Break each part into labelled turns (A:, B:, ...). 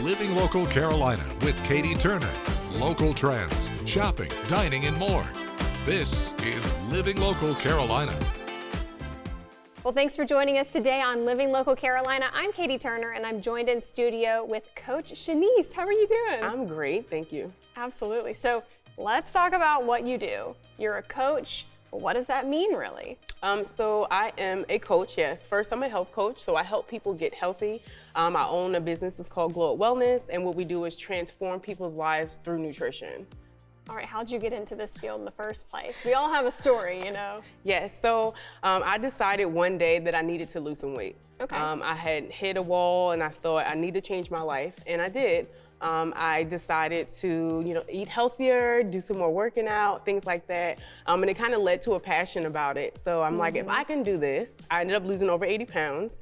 A: Living Local Carolina with Katie Turner. Local trends, shopping, dining, and more. This is Living Local Carolina.
B: Well, thanks for joining us today on Living Local Carolina. I'm Katie Turner, and I'm joined in studio with Coach Shanice. How are you doing?
C: I'm great, thank you.
B: Absolutely. So let's talk about what you do. You're a coach. What does that mean, really?
C: So I am a coach, yes. First, I'm a health coach, so I help people get healthy. I own a business, it's called Glow Up Wellness, and what we do is transform people's lives through nutrition.
B: All right, how'd you get into this field in the first place? We all have a story, you know.
C: Yes, so I decided one day that I needed to lose some weight.
B: Okay.
C: I had hit a wall and I thought I need to change my life, and I did. I decided to, eat healthier, do some more working out, things like that. And it kind of led to a passion about it. So I'm like, if I can do this, I ended up losing over 80 pounds.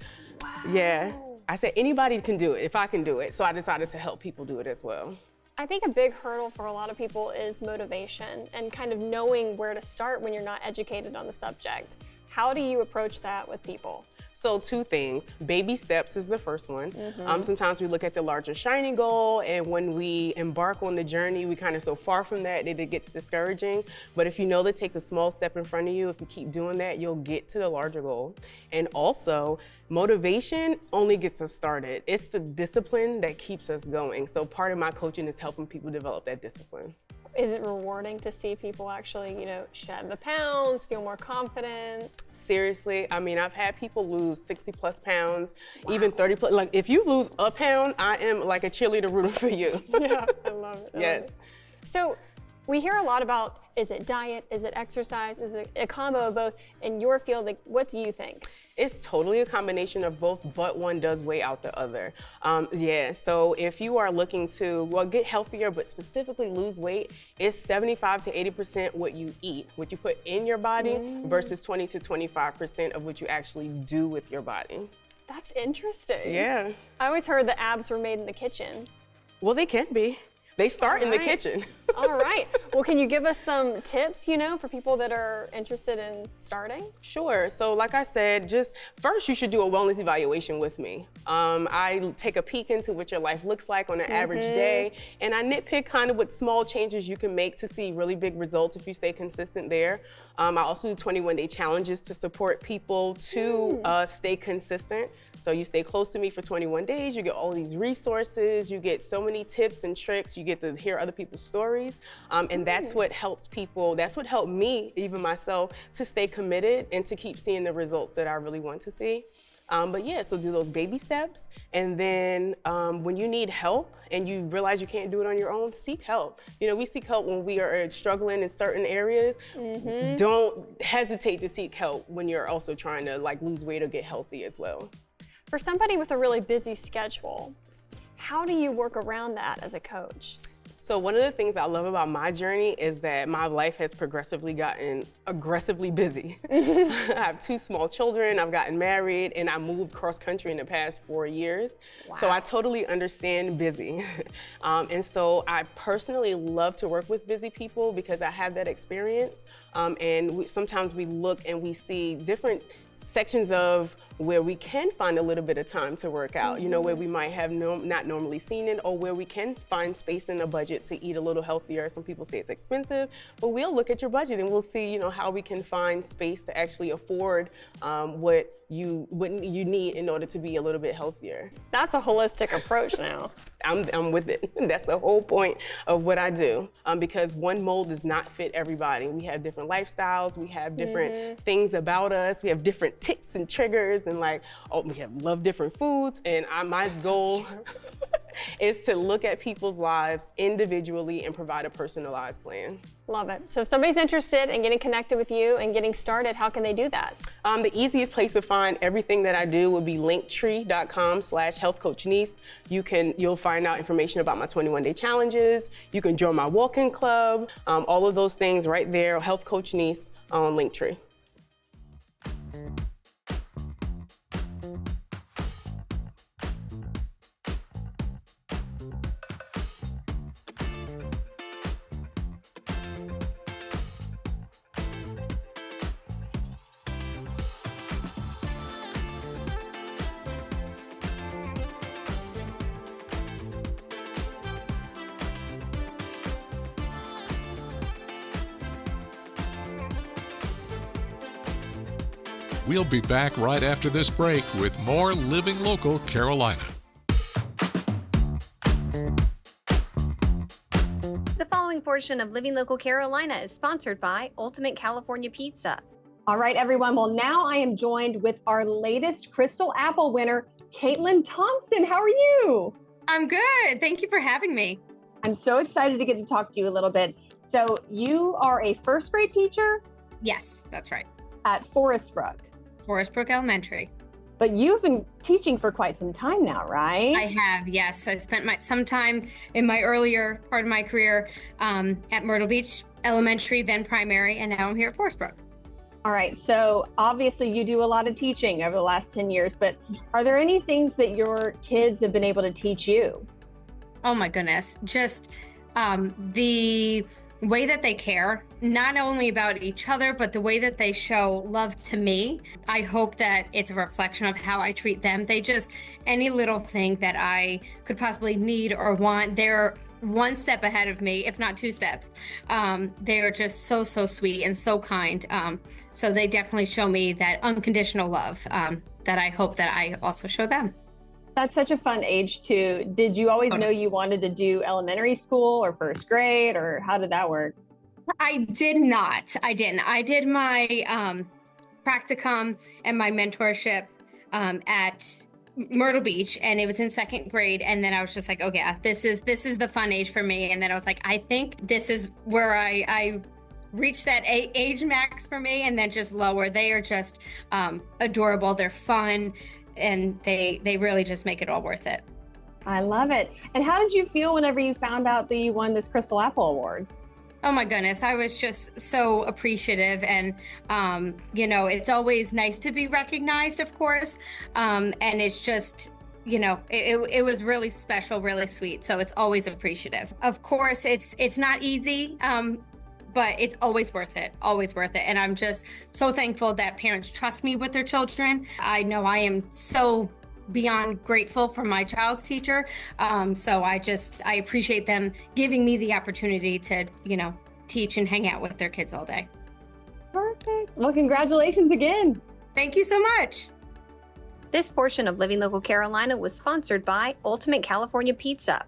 B: Wow.
C: Yeah. I said, anybody can do it if I can do it. So I decided to help people do it as well.
B: I think a big hurdle for a lot of people is motivation and kind of knowing where to start when you're not educated on the subject. How do you approach that with people?
C: So two things. Baby steps is the first one. Sometimes we look at the larger shiny goal, and when we embark on the journey, we kind of so far from that it gets discouraging. But if you know to take the small step in front of you, if you keep doing that, you'll get to the larger goal. And also, motivation only gets us started. It's the discipline that keeps us going. So part of my coaching is helping people develop that discipline.
B: Is it rewarding to see people actually, shed the pounds, feel more confident?
C: Seriously, I mean, I've had people lose 60 plus pounds, even 30 plus. Like, if you lose a pound, I am like a cheerleader rooting for you.
B: Yeah, I love it.
C: Yes.
B: So we hear a lot about, is it diet, is it exercise, is it a combo of both? In your field, what do you think?
C: It's totally a combination of both, but one does weigh out the other. So if you are looking to, get healthier, but specifically lose weight, it's 75 to 80% what you eat, what you put in your body, versus 20 to 25% of what you actually do with your body.
B: That's interesting.
C: Yeah.
B: I always heard the abs were made in the kitchen.
C: Well, they can be. They start in the kitchen.
B: All right. Well, can you give us some tips, for people that are interested in starting?
C: Sure. So like I said, just first you should do a wellness evaluation with me. I take a peek into what your life looks like on an average day, and I nitpick kind of what small changes you can make to see really big results if you stay consistent there. I also do 21-day challenges to support people to stay consistent. So you stay close to me for 21 days, you get all these resources, you get so many tips and tricks, you get to hear other people's stories. And that's what helps people, that's what helped me, even myself, to stay committed and to keep seeing the results that I really want to see. So do those baby steps. And then when you need help and you realize you can't do it on your own, seek help. We seek help when we are struggling in certain areas. Don't hesitate to seek help when you're also trying to lose weight or get healthy as well.
B: For somebody with a really busy schedule, how do you work around that as a coach?
C: So one of the things I love about my journey is that my life has progressively gotten aggressively busy. I have 2 small children, I've gotten married, and I moved cross country in the past 4 years.
B: Wow.
C: So I totally understand busy. And so I personally love to work with busy people because I have that experience. Sometimes we look and we see different sections of where we can find a little bit of time to work out, where we might have not normally seen it, or where we can find space in a budget to eat a little healthier. Some people say it's expensive, but we'll look at your budget and we'll see, how we can find space to actually afford what you need in order to be a little bit healthier.
B: That's a holistic approach now.
C: I'm with it. That's the whole point of what I do, because one mold does not fit everybody. We have different lifestyles, we have different things about us, we have different ticks and triggers, and we love different foods. And my goal is to look at people's lives individually and provide a personalized plan.
B: Love it. So if somebody's interested in getting connected with you and getting started, how can they do that?
C: The easiest place to find everything that I do would be linktree.com/healthcoachniece. You'll find out information about my 21-day challenges. You can join my walk-in club. All of those things right there, Health Coach Niece on Linktree.
A: We'll be back right after this break with more Living Local Carolina.
D: The following portion of Living Local Carolina is sponsored by Ultimate California Pizza.
B: All right, everyone. Well, now I am joined with our latest Crystal Apple winner, Caitlin Thompson. How are you?
E: I'm good. Thank you for having me.
B: I'm so excited to get to talk to you a little bit. So you are a first grade teacher
E: Yes, that's right.
B: at Forest Brook,
E: Forest Brook Elementary.
B: but you've been teaching for quite some time now, right?
E: I have, yes. I spent some time in my earlier part of my career at Myrtle Beach Elementary, then primary, and now I'm here at Forest Brook.
B: All right. So obviously you do a lot of teaching over the last 10 years, but are there any things that your kids have been able to teach you?
E: Oh my goodness. Just the way that they care, not only about each other, but the way that they show love to me. I hope that it's a reflection of how I treat them. They just, any little thing that I could possibly need or want, they're one step ahead of me, if not two steps. They are just so sweet and so kind. So they definitely show me that unconditional love that I hope that I also show them.
B: That's such a fun age too. Did you always know you wanted to do elementary school or first grade, or how did that work?
E: I did not. I didn't. I did my practicum and my mentorship at Myrtle Beach, and it was in second grade. And then I was just like, oh yeah, this is the fun age for me. And then I was like, I think this is where I reached that age max for me, and then just lower. They are just adorable. They're fun, and they really just make it all worth it.
B: I love it. And how did you feel whenever you found out that you won this Crystal Apple Award?
E: Oh my goodness, I was just so appreciative, and it's always nice to be recognized, of course, and it's just, it was really special, really sweet. So it's always appreciative. Of course, it's not easy, but it's always worth it, and I'm just so thankful that parents trust me with their children. I know I am so beyond grateful for my child's teacher. So I appreciate them giving me the opportunity to, teach and hang out with their kids all day.
B: Perfect. Well, congratulations again.
E: Thank you so much.
D: This portion of Living Local Carolina was sponsored by Ultimate California Pizza.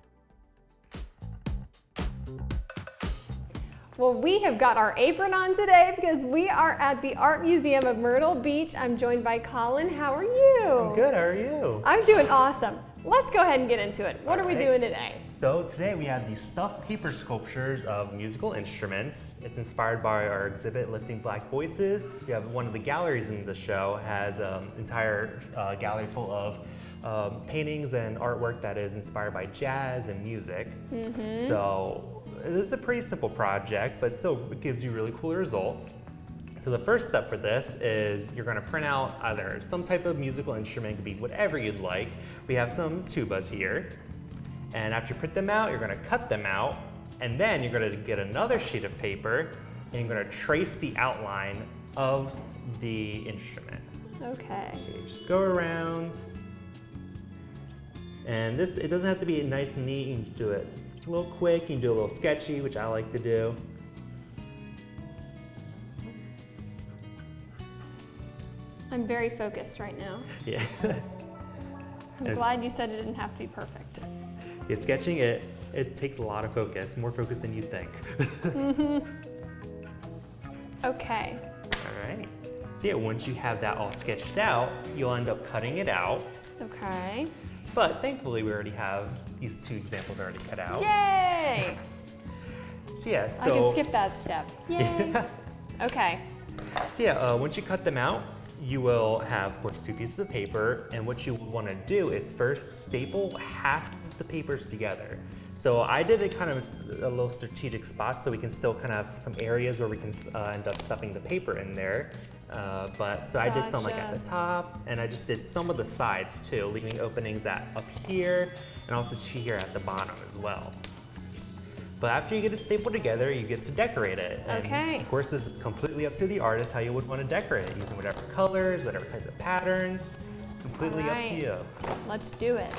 B: Well, we have got our apron on today because we are at the Art Museum of Myrtle Beach. I'm joined by Colin. How are you?
F: I'm good, how are you?
B: I'm doing awesome. Let's go ahead and get into it. What are we doing today?
F: So today we have these stuffed paper sculptures of musical instruments. It's inspired by our exhibit, Lifting Black Voices. We have one of the galleries in the show has an entire gallery full of paintings and artwork that is inspired by jazz and music. So this is a pretty simple project, but still it gives you really cool results. So the first step for this is you're going to print out either some type of musical instrument, it could be whatever you'd like. We have some tubas here. And after you print them out, you're going to cut them out. And then you're going to get another sheet of paper and you're going to trace the outline of the instrument.
B: Okay.
F: So you just go around. And it doesn't have to be nice and neat. You can do it a little quick, you can do a little sketchy, which I like to do.
B: I'm very focused right now.
F: Yeah.
B: I'm glad you said it didn't have to be perfect.
F: Yeah, sketching it takes a lot of focus, more focus than you think.
B: Okay.
F: All right. So yeah, once you have that all sketched out, you'll end up cutting it out.
B: Okay.
F: But thankfully, we already have these two examples already cut out.
B: Yay!
F: So yeah,
B: I can skip that step. Yay!
F: Yeah.
B: Okay.
F: So yeah, once you cut them out, you will have, of course, two pieces of paper. And what you want to do is first staple half the papers together. So I did it kind of a little strategic spot so we can still kind of have some areas where we can end up stuffing the paper in there. So I did some like at the top, and I just did some of the sides too, leaving openings up here and also here at the bottom as well. But after you get it stapled together, you get to decorate it. And
B: Okay.
F: of course, this is completely up to the artist how you would want to decorate it, using whatever colors, whatever types of patterns. It's completely up to you.
B: Let's do it.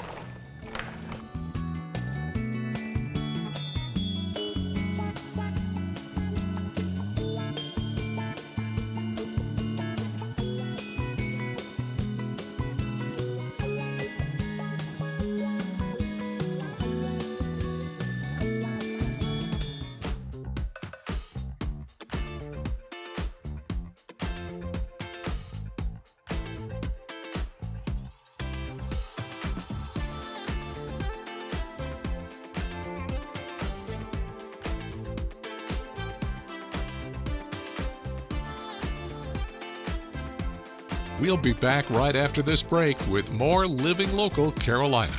A: We'll be back right after this break with more Living Local Carolina.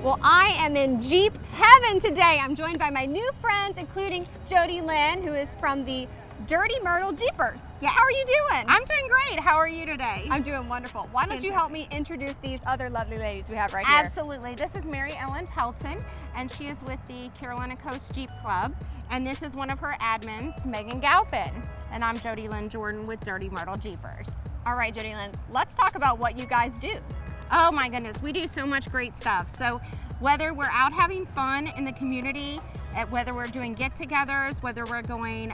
G: Well, I am in Jeep heaven today. I'm joined by my new friends, including Jody Lynn, who is from the Dirty Myrtle Jeepers.
H: Yes.
G: How are you doing?
H: I'm doing great. How are you today?
G: I'm doing wonderful. Why don't you help me introduce these other lovely ladies we have right here?
H: Absolutely. This is Mary Ellen Pelton, and she is with the Carolina Coast Jeep Club. And this is one of her admins, Megan Galpin. And I'm Jody Lynn Jordan with Dirty Myrtle Jeepers.
G: All right, Jody Lynn, let's talk about what you guys do.
H: Oh my goodness, we do so much great stuff. So whether we're out having fun in the community, whether we're doing get-togethers, whether we're going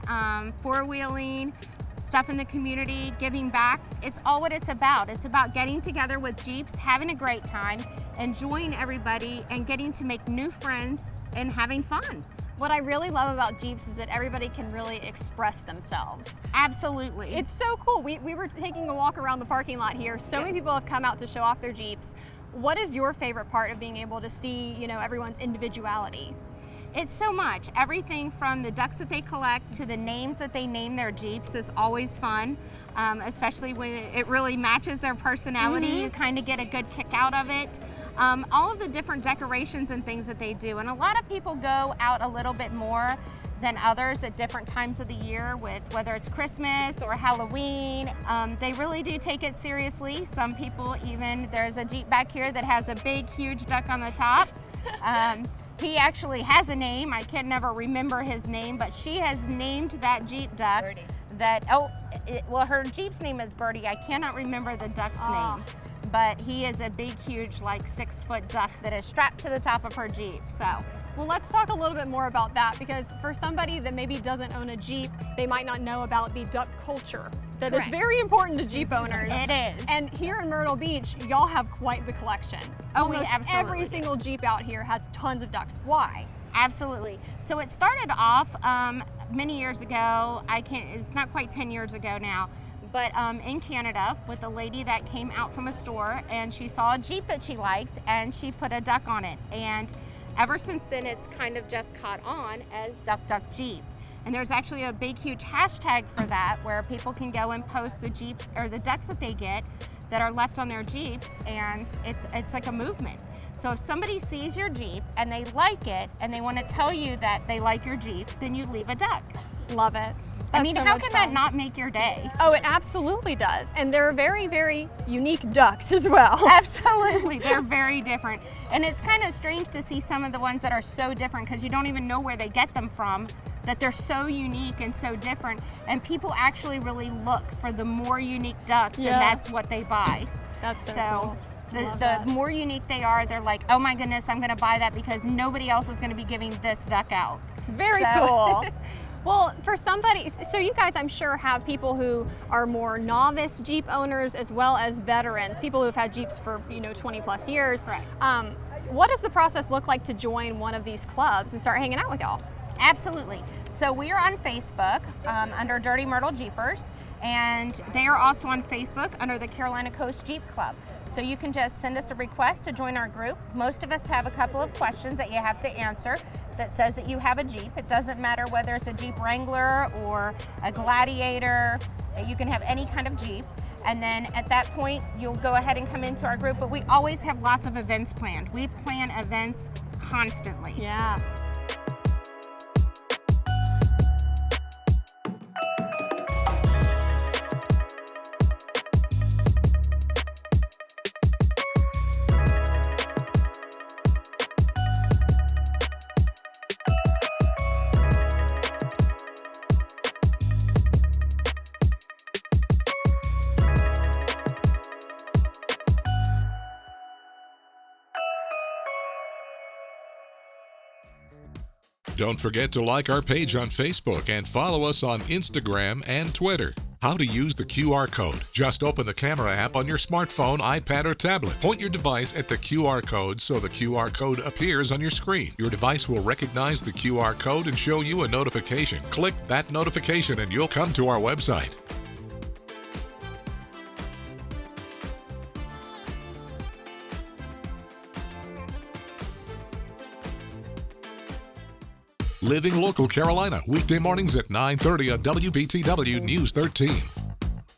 H: four-wheeling, stuff in the community, giving back, it's all what it's about. It's about getting together with Jeeps, having a great time, enjoying everybody, and getting to make new friends and having fun.
G: What I really love about Jeeps is that everybody can really express themselves.
H: Absolutely.
G: It's so cool. We were taking a walk around the parking lot here. So many people have come out to show off their Jeeps. What is your favorite part of being able to see, everyone's individuality?
H: It's so much. Everything from the ducks that they collect to the names that they name their Jeeps is always fun, especially when it really matches their personality. You kind of get a good kick out of it. All of the different decorations and things that they do. And a lot of people go out a little bit more than others at different times of the year, with whether it's Christmas or Halloween. They really do take it seriously. Some people even, there's a Jeep back here that has a big, huge duck on the top. He actually has a name. I can never remember his name, but she has named that Jeep duck. Birdie. Her Jeep's name is Birdie. I cannot remember the duck's name. But he is a big, huge, like 6-foot duck that is strapped to the top of her Jeep, so.
G: Well, let's talk a little bit more about that, because for somebody that maybe doesn't own a Jeep, they might not know about the duck culture. That is very important to Jeep owners.
H: It is.
G: And here in Myrtle Beach, y'all have quite the collection.
H: Oh, we
G: Almost
H: absolutely
G: every
H: do.
G: single Jeep out here has tons of ducks. Why?
H: Absolutely. So it started off many years ago. It's not quite 10 years ago now. But in Canada, with a lady that came out from a store, and she saw a Jeep that she liked, and she put a duck on it. And ever since then, it's kind of just caught on as Duck Duck Jeep. And there's actually a big, huge hashtag for that, where people can go and post the Jeeps or the ducks that they get that are left on their Jeeps, and it's like a movement. So if somebody sees your Jeep and they like it, and they want to tell you that they like your Jeep, then you leave a duck.
G: Love it.
H: I mean,
G: so
H: how
G: much
H: can
G: fun.
H: that not make your day?
G: Oh, it absolutely does. And they're very, very unique ducks as well.
H: Absolutely, they're very different. And it's kind of strange to see some of the ones that are so different, because you don't even know where they get them from, that they're so unique and so different. And people actually really look for the more unique ducks, and that's what they buy.
G: That's so cool.
H: The more unique they are, they're like, oh my goodness, I'm gonna buy that because nobody else is gonna be giving this duck out.
G: Very cool. Well, for somebody, so you guys, I'm sure, have people who are more novice Jeep owners as well as veterans, people who have had Jeeps for 20 plus years.
H: Right.
G: What does the process look like to join one of these clubs and start hanging out with y'all?
H: Absolutely. So we are on Facebook under Dirty Myrtle Jeepers, and they are also on Facebook under the Carolina Coast Jeep Club. So you can just send us a request to join our group. Most of us have a couple of questions that you have to answer that says that you have a Jeep. It doesn't matter whether it's a Jeep Wrangler or a Gladiator. You can have any kind of Jeep. And then at that point, you'll go ahead and come into our group. But we always have lots of events planned. We plan events constantly.
G: Yeah.
A: Don't forget to like our page on Facebook and follow us on Instagram and Twitter. How to use the QR code. Just open the camera app on your smartphone, iPad, or tablet. Point your device at the QR code so the QR code appears on your screen. Your device will recognize the QR code and show you a notification. Click that notification and you'll come to our website. Living Local Carolina, weekday mornings at 9:30 on WBTW News 13.